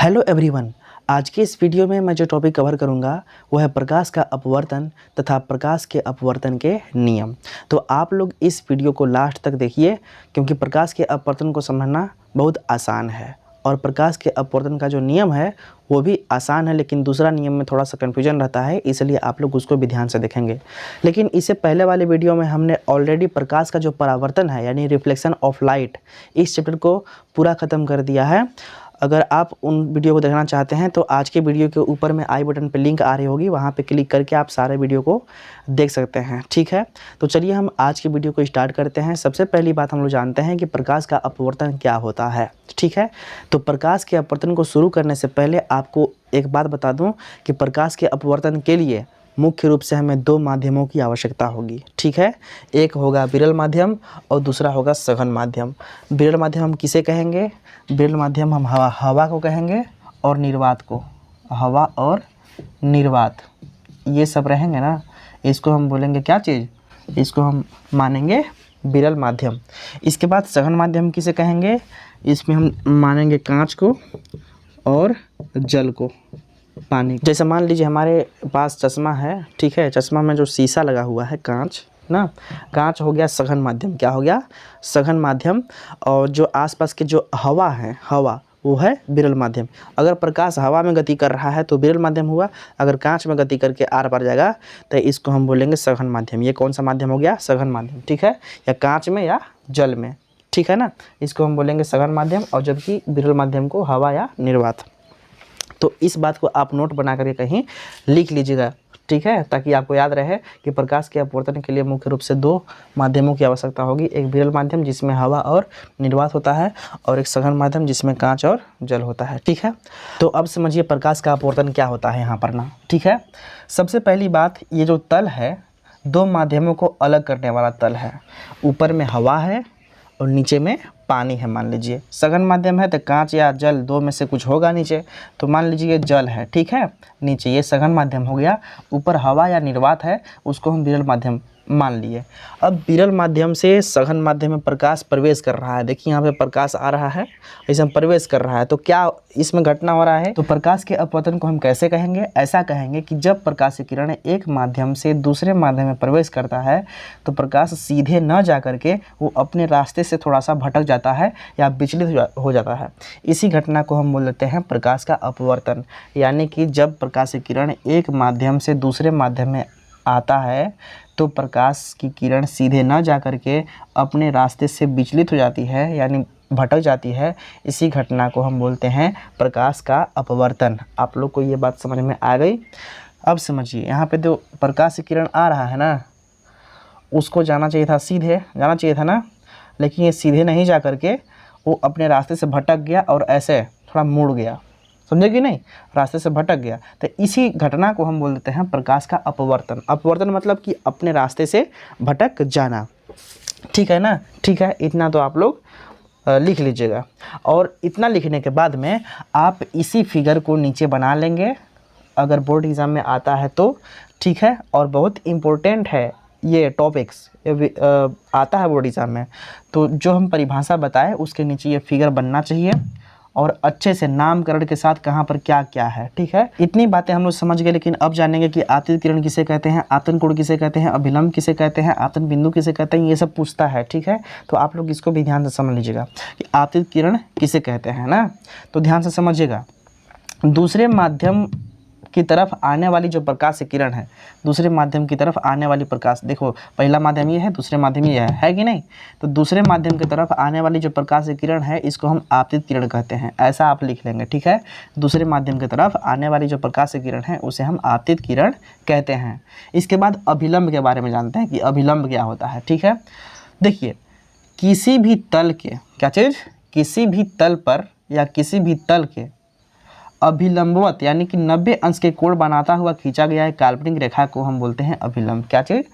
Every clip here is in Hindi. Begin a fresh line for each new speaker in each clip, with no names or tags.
Hello everyone. आज के इस वीडियो में मैं जो टॉपिक कवर करूंगा वो है प्रकाश का अपवर्तन तथा प्रकाश के अपवर्तन के नियम। तो आप लोग इस वीडियो को लास्ट तक देखिए क्योंकि प्रकाश के अपवर्तन को समझना बहुत आसान है और प्रकाश के अपवर्तन का जो नियम है वो भी आसान है, लेकिन दूसरा नियम में थोड़ा सा कन्फ्यूजन रहता है, इसलिए आप लोग उसको भी ध्यान से देखेंगे। लेकिन इससे पहले वाले वीडियो में हमने ऑलरेडी प्रकाश का जो परावर्तन है यानी रिफ्लेक्शन ऑफ लाइट, इस चैप्टर को पूरा ख़त्म कर दिया है। अगर आप उन वीडियो को देखना चाहते हैं तो आज के वीडियो के ऊपर में आई बटन पे लिंक आ रही होगी, वहाँ पे क्लिक करके आप सारे वीडियो को देख सकते हैं। ठीक है, तो चलिए हम आज के वीडियो को स्टार्ट करते हैं। सबसे पहली बात हम लोग जानते हैं कि प्रकाश का अपवर्तन क्या होता है। ठीक है, तो प्रकाश के अपवर्तन को शुरू करने से पहले आपको एक बात बता दूं कि प्रकाश के अपवर्तन के लिए मुख्य रूप से हमें दो माध्यमों की आवश्यकता होगी। ठीक है, एक होगा विरल माध्यम और दूसरा होगा सघन माध्यम। विरल माध्यम हम किसे कहेंगे? विरल माध्यम हम हवा को कहेंगे और निर्वात को। हवा और निर्वात ये सब रहेंगे ना, इसको हम बोलेंगे क्या चीज़? इसको हम मानेंगे विरल माध्यम। इसके बाद सघन माध्यम किसे कहेंगे? इसमें हम मानेंगे कांच को और जल को, पानी। जैसे मान लीजिए हमारे पास चश्मा है, ठीक है, चश्मा में जो शीशा लगा हुआ है कांच ना, कांच हो गया सघन माध्यम। क्या हो गया? सघन माध्यम। और जो आसपास के जो हवा है, हवा वो है विरल माध्यम। अगर प्रकाश हवा में गति कर रहा है तो विरल माध्यम हुआ, अगर कांच में गति करके आर पार जाएगा तो इसको हम बोलेंगे सघन माध्यम। ये कौन सा माध्यम हो गया? सघन माध्यम। ठीक है, या कांच में या जल में, ठीक है ना, इसको हम बोलेंगे सघन माध्यम। और जबकि विरल माध्यम को हवा या निर्वात। तो इस बात को आप नोट बना करके कहीं लिख लीजिएगा, ठीक है, ताकि आपको याद रहे कि प्रकाश के अपवर्तन के लिए मुख्य रूप से दो माध्यमों की आवश्यकता होगी। एक विरल माध्यम जिसमें हवा और निर्वात होता है और एक सघन माध्यम जिसमें कांच और जल होता है। ठीक है, तो अब समझिए प्रकाश का अपवर्तन क्या होता है यहाँ पर ना। ठीक है, सबसे पहली बात, ये जो तल है दो माध्यमों को अलग करने वाला तल है। ऊपर में हवा है और नीचे में पानी है। मान लीजिए सघन माध्यम है तो कांच या जल दो में से कुछ होगा नीचे, तो मान लीजिए ये जल है, ठीक है, नीचे ये सघन माध्यम हो गया। ऊपर हवा या निर्वात है, उसको हम विरल माध्यम मान लिए। अब विरल माध्यम से सघन माध्यम में प्रकाश प्रवेश कर रहा है। देखिए यहाँ पे प्रकाश आ रहा है, इसमें प्रवेश कर रहा है, तो क्या इसमें घटना हो रहा है? तो प्रकाश के अपवर्तन को हम कैसे कहेंगे? ऐसा कहेंगे कि जब प्रकाश की किरण एक माध्यम से दूसरे माध्यम में प्रवेश करता है तो प्रकाश सीधे न जा करके वो अपने रास्ते से थोड़ा सा भटक जाता है या विचलित हो जाता है। इसी घटना को हम बोल देते हैं प्रकाश का अपवर्तन। यानी कि जब प्रकाश की किरण एक माध्यम से दूसरे माध्यम में आता है तो प्रकाश की किरण सीधे न जा करके अपने रास्ते से विचलित हो जाती है, यानी भटक जाती है। इसी घटना को हम बोलते हैं प्रकाश का अपवर्तन। आप लोग को ये बात समझ में आ गई? अब समझिए, यहाँ पे जो प्रकाश की किरण आ रहा है ना, उसको जाना चाहिए था, सीधे जाना चाहिए था ना, लेकिन ये सीधे नहीं जा करके वो अपने रास्ते से भटक गया और ऐसे थोड़ा मुड़ गया। समझे कि नहीं? रास्ते से भटक गया। तो इसी घटना को हम बोल देते हैं प्रकाश का अपवर्तन। अपवर्तन मतलब कि अपने रास्ते से भटक जाना। ठीक है ना? ठीक है, इतना तो आप लोग लिख लीजिएगा। और इतना लिखने के बाद में आप इसी फिगर को नीचे बना लेंगे अगर बोर्ड एग्ज़ाम में आता है तो। ठीक है, और बहुत इम्पोर्टेंट है ये टॉपिक्स, आता है बोर्ड एग्ज़ाम में, तो जो हम परिभाषा बताए उसके नीचे ये फिगर बनना चाहिए और अच्छे से नामकरण के साथ कहाँ पर क्या क्या है। ठीक है, इतनी बातें हम लोग समझ गए, लेकिन अब जानेंगे कि आपतित किरण किसे कहते हैं, आपतन कोण किसे कहते हैं, अभिलंब किसे कहते हैं, आपतन बिंदु किसे कहते हैं, ये सब पूछता है। ठीक है, तो आप लोग इसको भी ध्यान से समझ लीजिएगा कि आपतित किरण किसे कहते हैं ना, तो ध्यान से समझिएगा। दूसरे माध्यम की तरफ आने वाली जो प्रकाश की किरण है, दूसरे माध्यम की तरफ आने वाली प्रकाश, देखो पहला माध्यम ये है, दूसरे माध्यम ये है कि नहीं? तो दूसरे माध्यम की तरफ आने वाली जो प्रकाश की किरण है इसको हम आपतित किरण कहते हैं। ऐसा आप लिख लेंगे। ठीक है, दूसरे माध्यम की तरफ आने वाली जो प्रकाश की किरण है उसे हम आपतित किरण कहते हैं। इसके बाद अभिलंब के बारे में जानते हैं कि अभिलंब क्या होता है। ठीक है, देखिए किसी भी तल के, क्या चीज़? किसी भी तल पर या किसी भी तल के अभिलंबवत यानी कि 90 अंश के कोण बनाता हुआ खींचा गया एक काल्पनिक रेखा को हम बोलते हैं अभिलंब। क्या चीज़?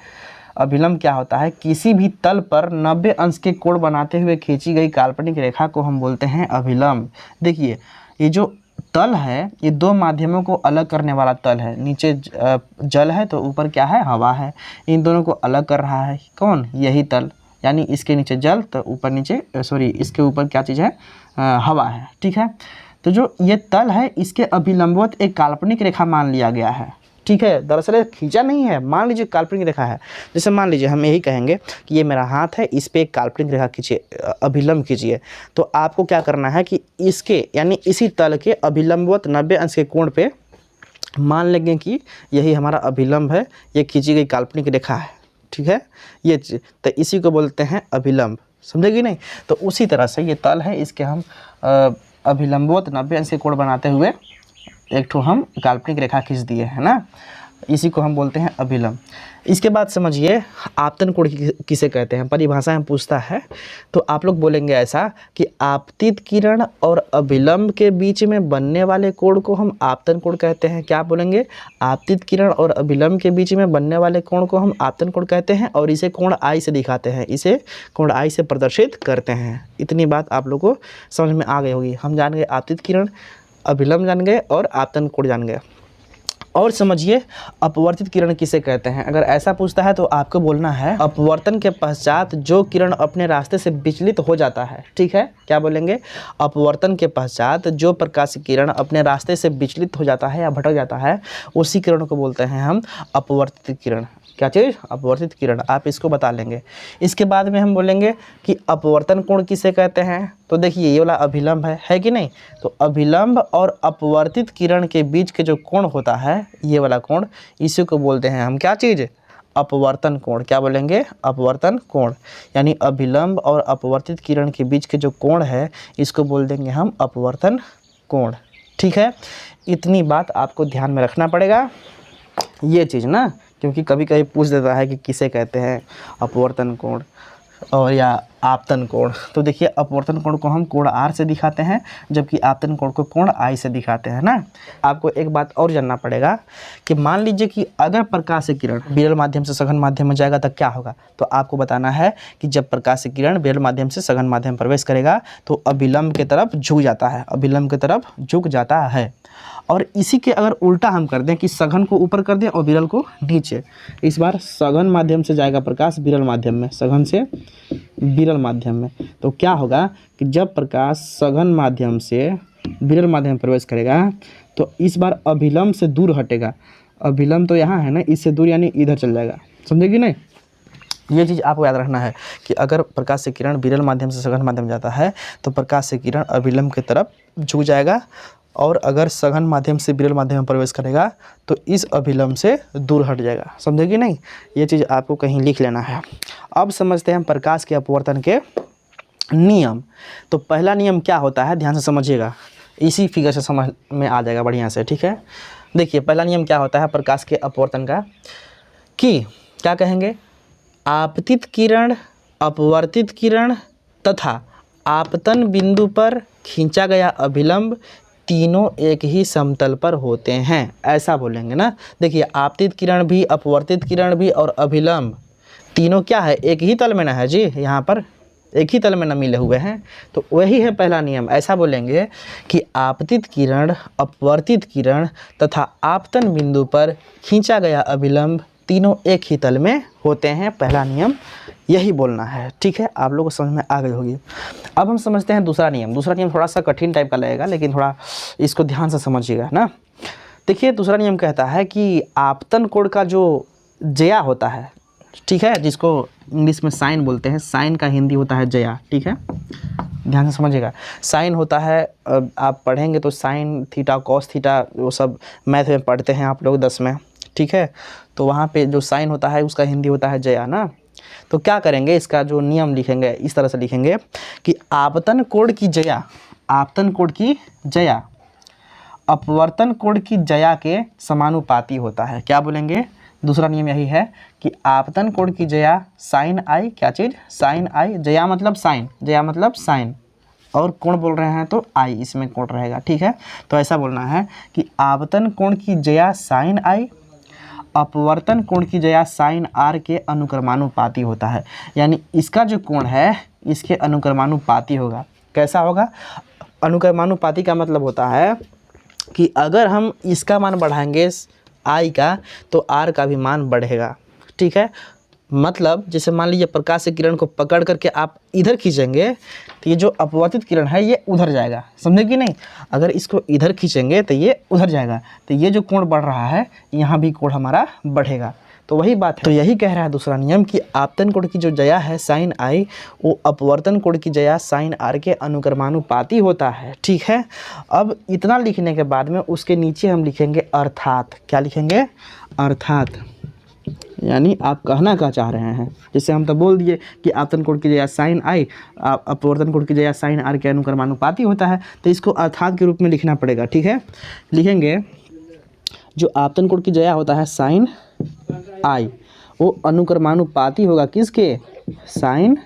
अभिलंब क्या होता है? किसी भी तल पर 90 अंश के कोण बनाते हुए खींची गई काल्पनिक रेखा को हम बोलते हैं अभिलंब। देखिए ये जो तल है ये दो माध्यमों को अलग करने वाला तल है। नीचे जल है तो ऊपर क्या है? हवा है। इन दोनों को अलग कर रहा है कौन? यही तल। यानी इसके नीचे जल तो ऊपर नीचे इसके ऊपर क्या चीज़ है? हवा है। ठीक है, तो जो ये तल है इसके अभिलंबवत एक काल्पनिक रेखा मान लिया गया है, ठीक है। दरअसल ये खींचा नहीं है, मान लीजिए काल्पनिक रेखा है। जैसे मान लीजिए हम यही कहेंगे कि ये मेरा हाथ है, इस पे एक काल्पनिक रेखा खींचिए, अभिलंब खींचिए। तो आपको क्या करना है कि इसके यानी इसी तल के अभिलंबवत 90 अंश के कोण पे मान लेंगे कि यही हमारा अभिलंब है, ये खींची गई काल्पनिक रेखा है, ठीक है। ये तो इसी को बोलते हैं अभिलंब, समझेगी नहीं। तो उसी तरह से ये तल है, इसके हम अभिलंबवत 90 अंश के कोण बनाते हुए एक ठो हम काल्पनिक रेखा खींच दिए है ना, इसी को हम बोलते हैं अभिलंब। इसके बाद समझिए आपतन कोण किसे कहते हैं, परिभाषा में पूछता है तो आप लोग बोलेंगे ऐसा कि आपतित किरण और अभिलंब के बीच में बनने वाले कोण को हम आपतन कोण कहते हैं। क्या बोलेंगे? आपतित किरण और अभिलंब के बीच में बनने वाले कोण को हम आपतन कोण कहते हैं और इसे कोण आई से दिखाते हैं, इसे कोण आई से प्रदर्शित करते हैं। इतनी बात आप लोग को समझ में आ गई होगी। हम जान गए आपतित किरण, अभिलंब जान गए और आपतन कोण जान गए। और समझिए अपवर्तित किरण किसे कहते हैं। अगर ऐसा पूछता है तो आपको बोलना है अपवर्तन के पश्चात जो किरण अपने रास्ते से विचलित हो जाता है, ठीक है। क्या बोलेंगे? अपवर्तन के पश्चात जो प्रकाश किरण अपने रास्ते से विचलित हो जाता है या भटक जाता है, उसी किरण को बोलते हैं हम अपवर्तित किरण। क्या चीज़? अपवर्तित किरण। आप इसको बता लेंगे। इसके बाद में हम बोलेंगे कि अपवर्तन कोण किसे कहते हैं। तो देखिए ये वाला अभिलंब है कि नहीं। तो अभिलंब और अपवर्तित किरण के बीच के जो कोण होता है, ये वाला कोण, इसी को बोलते हैं हम क्या चीज़? अपवर्तन कोण। क्या बोलेंगे? अपवर्तन कोण। यानी अभिलंब और अपवर्तित किरण के बीच के जो कोण है, इसको बोल देंगे हम अपवर्तन कोण, ठीक है। इतनी बात आपको ध्यान में रखना पड़ेगा, ये चीज़ ना, क्योंकि कभी कभी पूछ देता है कि किसे कहते हैं अपवर्तन कोण और या आपतन कोण। तो देखिए अपवर्तन कोण को हम कोण आर से दिखाते हैं, जबकि आपतन कोण को कोण आई से दिखाते हैं ना। आपको एक बात और जानना पड़ेगा कि मान लीजिए कि अगर प्रकाश की किरण विरल माध्यम से सघन माध्यम में जाएगा तब क्या होगा। तो आपको बताना है कि जब प्रकाश की किरण विरल माध्यम से सघन माध्यम प्रवेश करेगा तो अभिलंब की तरफ झुक जाता है, अभिलंब की तरफ झुक जाता है। और इसी के अगर उल्टा हम कर दें कि सघन को ऊपर कर दें और विरल को नीचे, इस बार सघन माध्यम से जाएगा प्रकाश विरल माध्यम में, सघन से विरल माध्यम में, तो क्या होगा कि जब प्रकाश सघन माध्यम से विरल माध्यम में प्रवेश करेगा तो इस बार अभिलंब से दूर हटेगा। अभिलंब तो यहाँ है ना, इससे दूर यानी इधर चल जाएगा, समझेगी नहीं। ये चीज़ आपको याद रखना है कि अगर प्रकाश से किरण विरल माध्यम से सघन माध्यम जाता है तो प्रकाश से किरण अभिलंब की तरफ झुक जाएगा, और अगर सघन माध्यम से विरल माध्यम में प्रवेश करेगा तो इस अभिलंब से दूर हट जाएगा, समझेगी नहीं। ये चीज़ आपको कहीं लिख लेना है। अब समझते हैं प्रकाश के अपवर्तन के नियम। तो पहला नियम क्या होता है, ध्यान से समझिएगा, इसी फिगर से समझ में आ जाएगा बढ़िया से, ठीक है। देखिए पहला नियम क्या होता है प्रकाश के अपवर्तन का, कि क्या कहेंगे? आपतित किरण, अपवर्तित किरण तथा आपतन बिंदु पर खींचा गया अभिलंब तीनों एक ही समतल पर होते हैं, ऐसा बोलेंगे ना। देखिए आपतित किरण भी, अपवर्तित किरण भी और अभिलंब तीनों क्या है? एक ही तल में ना है जी, यहाँ पर एक ही तल में न मिले हुए हैं। तो वही है पहला नियम। ऐसा बोलेंगे कि आपतित किरण, अपवर्तित किरण तथा आपतन बिंदु पर खींचा गया अभिलंब तीनों एक ही तल में होते हैं। पहला नियम यही बोलना है, ठीक है। आप लोगों को समझ में आ गई होगी। अब हम समझते हैं दूसरा नियम। दूसरा नियम थोड़ा सा कठिन टाइप का लगेगा, लेकिन थोड़ा इसको ध्यान से समझिएगा ना। देखिए दूसरा नियम कहता है कि आपतन कोण का जो जया होता है, ठीक है, जिसको इंग्लिश में साइन बोलते हैं, साइन का हिंदी होता है जया, ठीक है, ध्यान से समझिएगा। साइन होता है, आप पढ़ेंगे तो साइन थीटा, कॉस थीटा, वो सब मैथ में पढ़ते हैं आप लोग 10 में, ठीक है। तो वहाँ पे जो साइन होता है उसका हिंदी होता है जया ना। तो क्या करेंगे, इसका जो नियम लिखेंगे इस तरह से लिखेंगे कि आपतन कोण की जया, आपतन कोण की जया अपवर्तन कोण की जया के समानुपाती होता है। क्या बोलेंगे? दूसरा नियम यही है कि आपतन कोण की जया साइन आई, क्या चीज़? साइन आई। जया मतलब साइन, जया मतलब साइन, और कोण बोल रहे हैं तो आई, इसमें कोण रहेगा, ठीक है। तो ऐसा बोलना है कि आपतन कोण की जया साइन आई, अपवर्तन कोण की जया साइन आर के अनुक्रमानुपाती होता है। यानी इसका जो कोण है इसके अनुक्रमानुपाती होगा। कैसा होगा? अनुक्रमानुपाती का मतलब होता है कि अगर हम इसका मान बढ़ाएंगे आई का तो आर का भी मान बढ़ेगा, ठीक है। मतलब जैसे मान लीजिए प्रकाश की किरण को पकड़ करके आप इधर खींचेंगे तो ये जो अपवर्तित किरण है ये उधर जाएगा, समझे कि नहीं। अगर इसको इधर खींचेंगे तो ये उधर जाएगा, तो ये जो कोण बढ़ रहा है यहाँ भी कोण हमारा बढ़ेगा। तो वही बात है। तो यही कह रहा है दूसरा नियम कि आपतन कोण की जो जया है साइन आई, वो अपवर्तन कोण की जया साइन आर के अनुक्रमानुपाती होता है। ठीक है, अब इतना लिखने के बाद में उसके नीचे हम लिखेंगे अर्थात। क्या लिखेंगे? अर्थात, यानी आप कहना क्या चाह रहे हैं। जैसे हम तो बोल दिए कि आपतन कोण की जया साइन आई, अपवर्तन कोण की जया साइन आर के अनुक्रमानुपाती होता है, तो इसको अर्थात के रूप में लिखना पड़ेगा। ठीक है, लिखेंगे जो आपतन कोण की जया होता है साइन आई, वो अनुक्रमानुपाती होगा किसके? साइन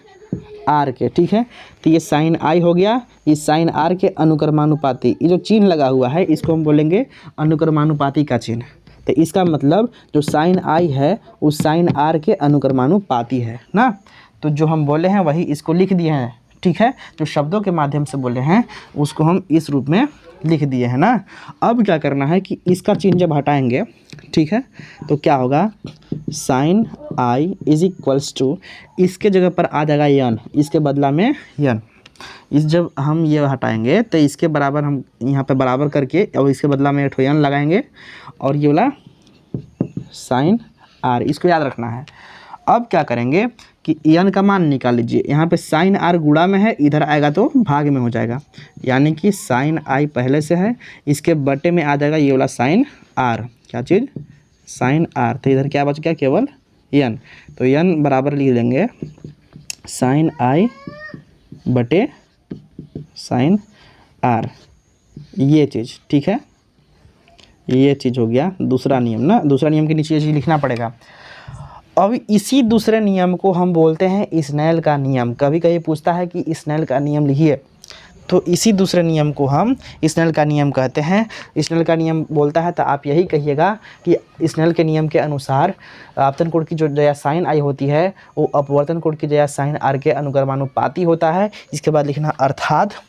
आर के। ठीक है, तो ये साइन आई हो गया, ये साइन आर के अनुक्रमानुपाती। ये जो चिन्ह लगा हुआ है इसको हम बोलेंगे अनुक्रमानुपाती का चिन्ह। तो इसका मतलब जो साइन आई है वो साइन आर के अनुक्रमानुपाती है ना। तो जो हम बोले हैं वही इसको लिख दिए हैं। ठीक है, जो शब्दों के माध्यम से बोले हैं उसको हम इस रूप में लिख दिए हैं ना। अब क्या करना है कि इसका चिन्ह जब हटाएंगे, ठीक है, तो क्या होगा? Sine i is equals to, इसके जगह पर आ जाएगा यन, इसके बदला में यन। इस जब हम ये हटाएंगे तो इसके बराबर हम यहाँ पे बराबर करके और इसके बदला में एक यन लगाएंगे और ये वाला साइन आर, इसको याद रखना है। अब क्या करेंगे कि यन का मान निकाल लीजिए। यहाँ पे साइन आर गुणा में है, इधर आएगा तो भाग में हो जाएगा, यानी कि साइन आई पहले से है, इसके बटे में आ जाएगा ये वाला साइन आर। क्या चीज़? Sign are. तो इधर क्या बच गया? केवल यन। तो यन बराबर लिख लेंगे साइन आई बटे साइन आर, ये चीज़। ठीक है, ये चीज़ हो गया दूसरा नियम ना। दूसरा नियम के नीचे ये चीज़ लिखना पड़ेगा। अब इसी दूसरे नियम को हम बोलते हैं स्नेल का नियम। कभी कभी पूछता है कि स्नेल का नियम लिखिए, तो इसी दूसरे नियम को हम स्नेल का नियम कहते हैं। स्नेल का नियम बोलता है तो आप यही कहिएगा कि स्नेल के नियम के अनुसार आपतन कोण की जो जया साइन आई होती है वो अपवर्तन कोण की जया साइन आर के अनुक्रमानुपाती होता है। इसके बाद लिखना अर्थात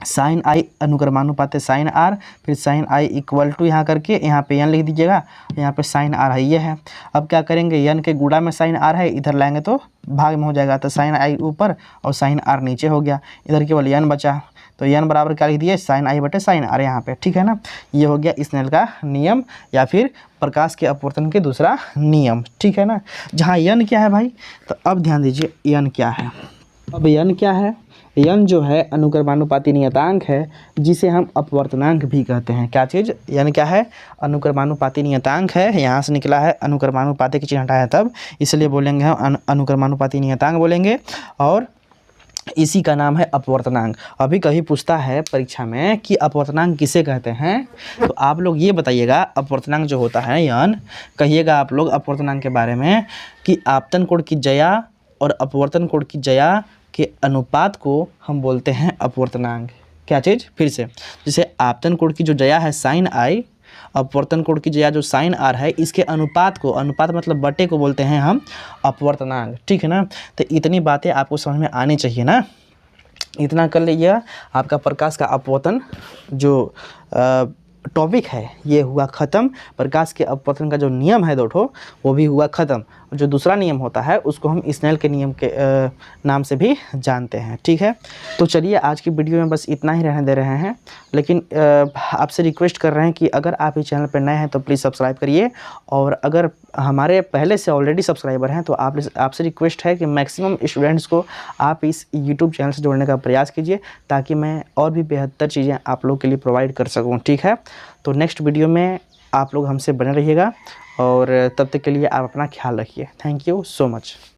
साइन आई अनुक्रमानुपाती साइन आर, फिर साइन आई इक्वल टू यहाँ करके यहाँ पे यन लिख दीजिएगा, यहाँ पे साइन आर है ये है। अब क्या करेंगे? यन के गुणा में साइन आर है, इधर लाएंगे तो भाग में हो जाएगा, तो साइन आई ऊपर और साइन आर नीचे हो गया, इधर केवल यन बचा। तो यन बराबर क्या लिख दिए? साइन आई बटे साइन आर यहाँ पे। ठीक है ना, ये हो गया स्नेल का नियम या फिर प्रकाश के अपवर्तन के दूसरा नियम। ठीक है ना, जहाँ यन क्या है भाई, तो अब ध्यान दीजिए यन क्या है। अब यन क्या है? यन जो है अनुक्रमानुपाती नियतांक है, जिसे हम अपवर्तनांक भी कहते हैं। क्या चीज़? यन क्या है? अनुक्रमानुपाती नियतांक है। यहाँ से निकला है अनुक्रमानुपाती की चिन्ह हटाया तब, इसलिए बोलेंगे हम अनुक्रमानुपाती नियतांक बोलेंगे, और इसी का नाम है अपवर्तनांक। अभी कहीं पूछता है परीक्षा में कि अपवर्तनांक किसे कहते हैं, तो आप लोग ये बताइएगा अपवर्तनांक जो होता है यन, कहिएगा आप लोग अपवर्तनांक के बारे में कि आपतन कोण की जया और अपवर्तन कोण की जया के अनुपात को हम बोलते हैं अपवर्तनांक। क्या चीज़? फिर से, जैसे आपतन कोण की जो जया है साइन आई, अपवर्तन कोण की जया जो साइन आर है, इसके अनुपात को, अनुपात मतलब बटे को बोलते हैं हम अपवर्तनांक। ठीक है ना, तो इतनी बातें आपको समझ में आनी चाहिए ना। इतना कर लीजिएगा, आपका प्रकाश का अपवर्तन जो टॉपिक है ये हुआ ख़त्म। प्रकाश के अपवर्तन का जो नियम है दो ठो, वो भी हुआ ख़त्म। और जो दूसरा नियम होता है उसको हम स्नेल के नियम के नाम से भी जानते हैं। ठीक है, तो चलिए आज की वीडियो में बस इतना ही रहने दे रहे हैं, लेकिन आपसे रिक्वेस्ट कर रहे हैं कि अगर आप इस चैनल पर नए हैं तो प्लीज़ सब्सक्राइब करिए, और अगर हमारे पहले से ऑलरेडी सब्सक्राइबर हैं तो आपसे रिक्वेस्ट है कि मैक्सिमम स्टूडेंट्स को आप इस यूट्यूब चैनल से जोड़ने का प्रयास कीजिए, ताकि मैं और भी बेहतर चीज़ें आप लोग के लिए प्रोवाइड कर सकूँ। ठीक है, तो नेक्स्ट वीडियो में आप लोग हमसे बने रहिएगा, और तब तक के लिए आप अपना ख्याल रखिए। Thank you so much.